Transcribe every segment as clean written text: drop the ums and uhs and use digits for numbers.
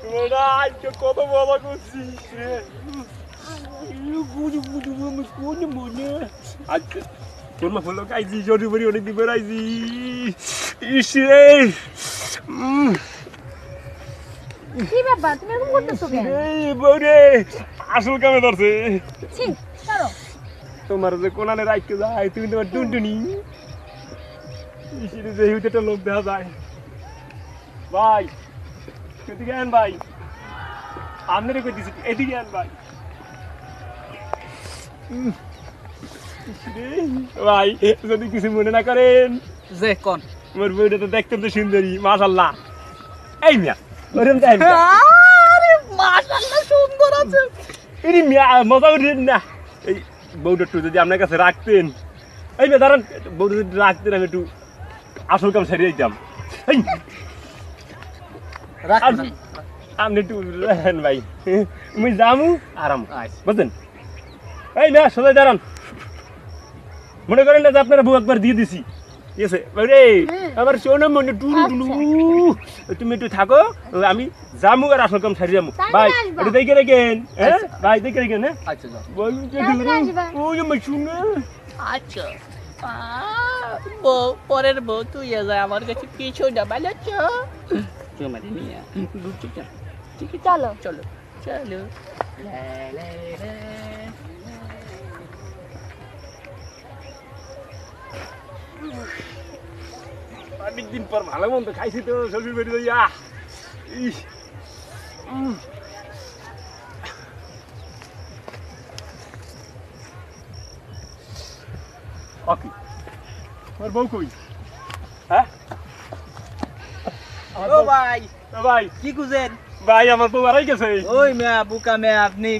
তোরা আজকে কত মজা করছিস রে বুঝু বুঝু আমি কোন মনে আজকে তোর মা ফলো খাইছি জরি বড়ি অনেক দিন বেড়াইছি ইস রে কি ব্যাপার তুমি এরকম করতেছো কেন? এই বউরে আসল কামে ধরছে ছি ছাড়ো। তোমার যে কোনালে রাখতে যায় তুমি তোমার টুনটুনি ইসিরে যে হুইটা লোক দেখা যায় ভাই এদিকে আন ভাই আমনে কই দিছি এদিকে আন ভাই ভাই যদি কিছু মনে না করেন যে কোন আমার বউটা তো দেখতে তো সুন্দরী মাশাআল্লাহ এই মিয়া ওরম তাই আরে মাশাআল্লাহ সুন্দর আছে এই মিয়া মজা করেন না এই বউটা একটু যদি আপনার কাছে রাখতেন এই মিয়া দাঁড়ান বউটা যদি রাখতেন আমি একটু আসল কাম সারিয়ে দিতাম এই রাখ আপনি একটু রাখেন ভাই আমি যামু আরাম আচ্ছা। বুঝলেন এই না সবাই দাঁড়ান মনে করেন না যে আপনারা বউ একবার দিয়ে দিছি ঠিক আছে রে আমার শোনো মনে টুরু টুরু তুমি একটু থাকো আমি যামু আর আসল কাম সারিয়ে যাবো ভাই একটু দেখে রাখেন হ্যাঁ ভাই দেখে রাখেন হ্যাঁ আচ্ছা যাও বলুন যে ওই আমার শুনে আচ্ছা বউ পরের বউ তুই যায় আমার কাছে কিছু না ভালো চো তোমারে নিয়ে গুচি চল ঠিক আছে চলো চলো চলো অনেকদিন পর ভালো মন্দ খাইছি তো শ্বশুর বাড়ি যাইয়া ইস ওকে আমার বউ কই হ্যাঁ ও ভাই ভাই কি খুঁজেন ভাই আমার বউ আড়াই গেছে ওই মেয়া বুকা মেয়া আপনি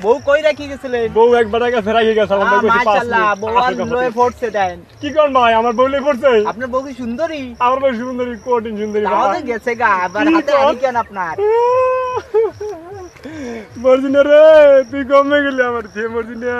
বউ কই রাখি গেছিলেন বউ একবার কাছে রাখি গেছে আমার বউ মাশাআল্লাহ বউ আর লয়ে পড়ছে দেন কি কোন ভাই আমার বউ লই পড়ছে আপনার বউ কি সুন্দরী আমার বউ সুন্দরী কোটিন সুন্দরী তাহলে গেছে গা আবার হাতে আনি কেন আপনার মর্জিনা রে তুই কমে গেলি আমার যে মর্জিনা